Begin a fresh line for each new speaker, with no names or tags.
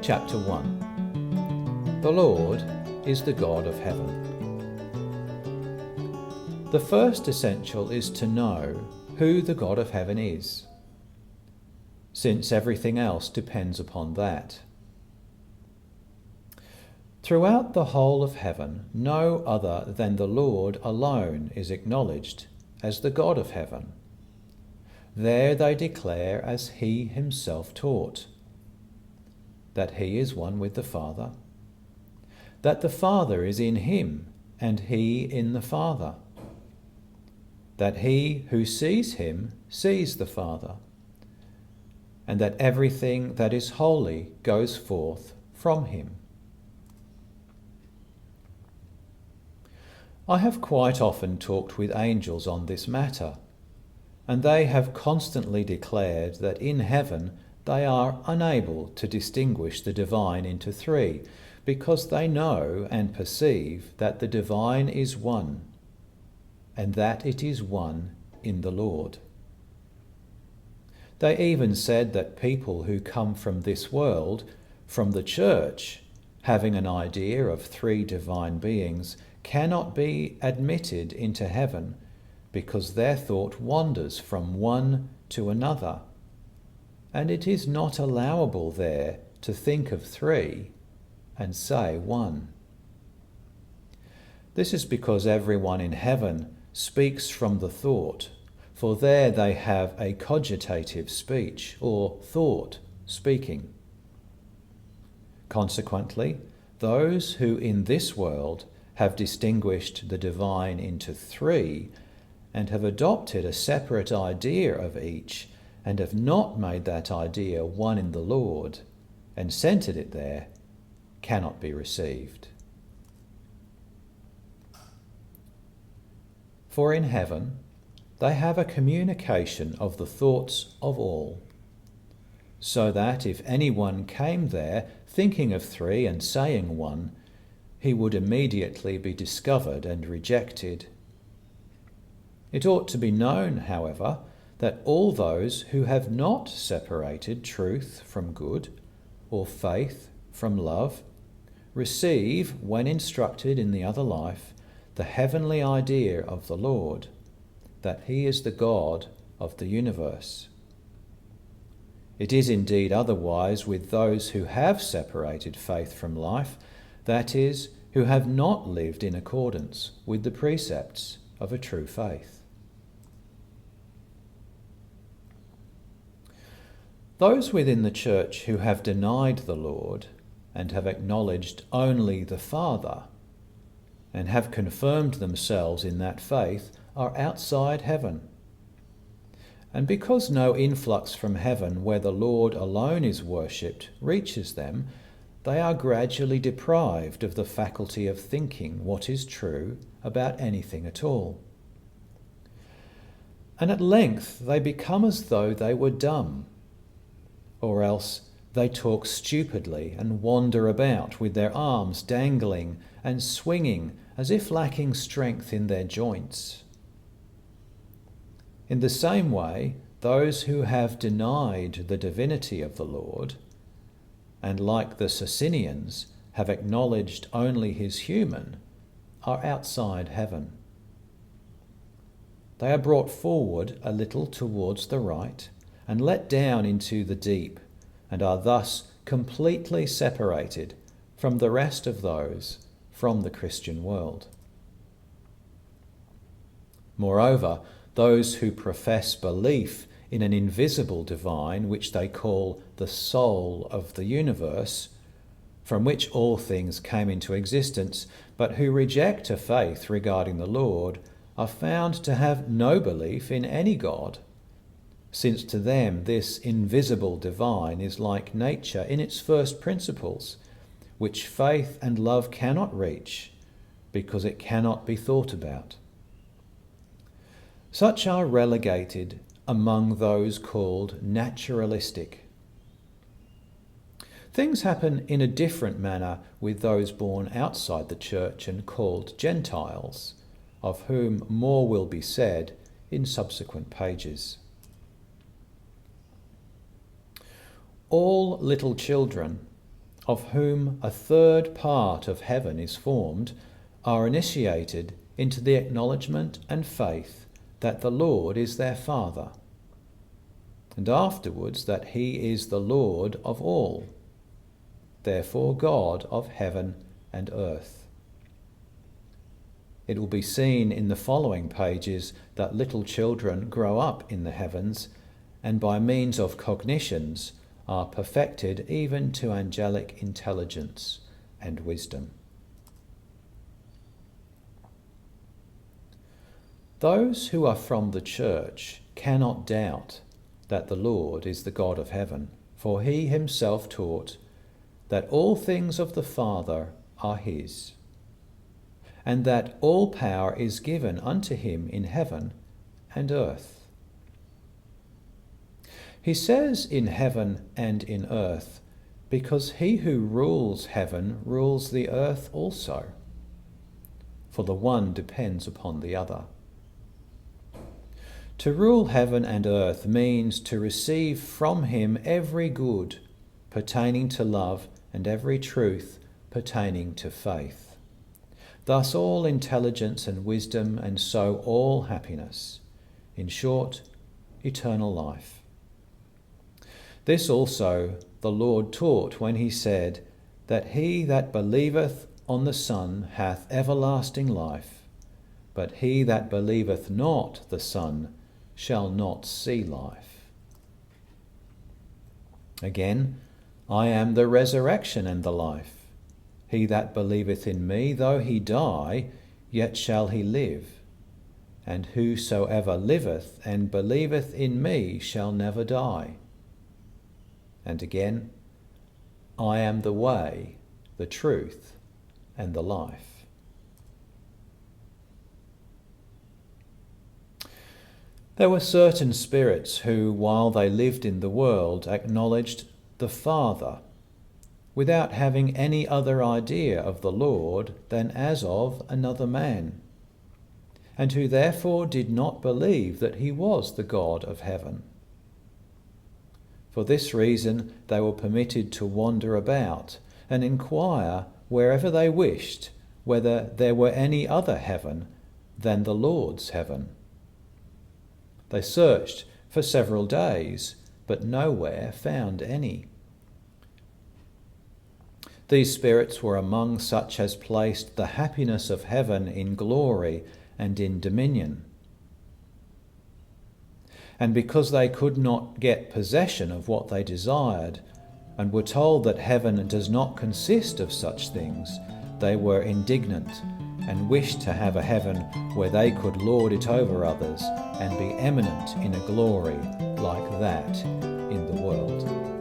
Chapter 1. The Lord is the God of heaven. The first essential is to know who the God of heaven is, since everything else depends upon that. Throughout the whole of heaven, no other than the Lord alone is acknowledged as the God of heaven. There they declare, as he himself taught, that he is one with the Father, that the Father is in him and he in the Father, that he who sees him sees the Father, and that everything that is holy goes forth from him. I have quite often talked with angels on this matter, and they have constantly declared that in heaven they are unable to distinguish the divine into three, because they know and perceive that the divine is one, and that it is one in the Lord. They even said that people who come from this world, from the church, having an idea of three divine beings, cannot be admitted into heaven because their thought wanders from one to another, and it is not allowable there to think of three and say one. This is because everyone in heaven speaks from the thought, for there they have a cogitative speech, or thought speaking. Consequently, those who in this world have distinguished the divine into three and have adopted a separate idea of each and have not made that idea one in the Lord and centered it there, cannot be received. For in heaven they have a communication of the thoughts of all, so that if anyone came there thinking of three and saying one, he would immediately be discovered and rejected. It ought to be known, however, that all those who have not separated truth from good, or faith from love, receive, when instructed in the other life, the heavenly idea of the Lord, that he is the God of the universe. It is indeed otherwise with those who have separated faith from life, that is, who have not lived in accordance with the precepts of a true faith. Those within the church who have denied the Lord and have acknowledged only the Father and have confirmed themselves in that faith are outside heaven. And because no influx from heaven where the Lord alone is worshipped reaches them, they are gradually deprived of the faculty of thinking what is true about anything at all. And at length they become as though they were dumb, or else they talk stupidly and wander about with their arms dangling and swinging as if lacking strength in their joints. In the same way, those who have denied the divinity of the Lord, and like the Socinians have acknowledged only his human, are outside heaven. They are brought forward a little towards the right and let down into the deep, and are thus completely separated from the rest of those from the Christian world. Moreover, those who profess belief in an invisible divine, which they call the soul of the universe, from which all things came into existence, but who reject a faith regarding the Lord, are found to have no belief in any God, since to them this invisible divine is like nature in its first principles, which faith and love cannot reach, because it cannot be thought about. Such are relegated among those called naturalistic. Things happen in a different manner with those born outside the church and called Gentiles, of whom more will be said in subsequent pages. All little children of whom a third part of heaven is formed, are initiated into the acknowledgement and faith that the Lord is their Father, and afterwards that he is the Lord of all, therefore God of heaven and earth. It will be seen in the following pages that little children grow up in the heavens, and by means of cognitions are perfected even to angelic intelligence and wisdom. Those who are from the church cannot doubt that the Lord is the God of heaven, for he himself taught that all things of the Father are his, and that all power is given unto him in heaven and earth. He says in heaven and in earth, because he who rules heaven rules the earth also, for the one depends upon the other. To rule heaven and earth means to receive from him every good pertaining to love and every truth pertaining to faith. Thus all intelligence and wisdom, and so all happiness. In short, eternal life. This also the Lord taught when he said that he that believeth on the Son hath everlasting life, but he that believeth not the Son shall not see life. Again, I am the resurrection and the life. He that believeth in me, though he die, yet shall he live. And whosoever liveth and believeth in me shall never die. And again, I am the way, the truth, and the life. There were certain spirits who, while they lived in the world, acknowledged the Father, without having any other idea of the Lord than as of another man, and who therefore did not believe that he was the God of heaven. For this reason they were permitted to wander about and inquire wherever they wished whether there were any other heaven than the Lord's heaven. They searched for several days, but nowhere found any. These spirits were among such as placed the happiness of heaven in glory and in dominion. And because they could not get possession of what they desired, and were told that heaven does not consist of such things, they were indignant and wished to have a heaven where they could lord it over others and be eminent in a glory like that in the world.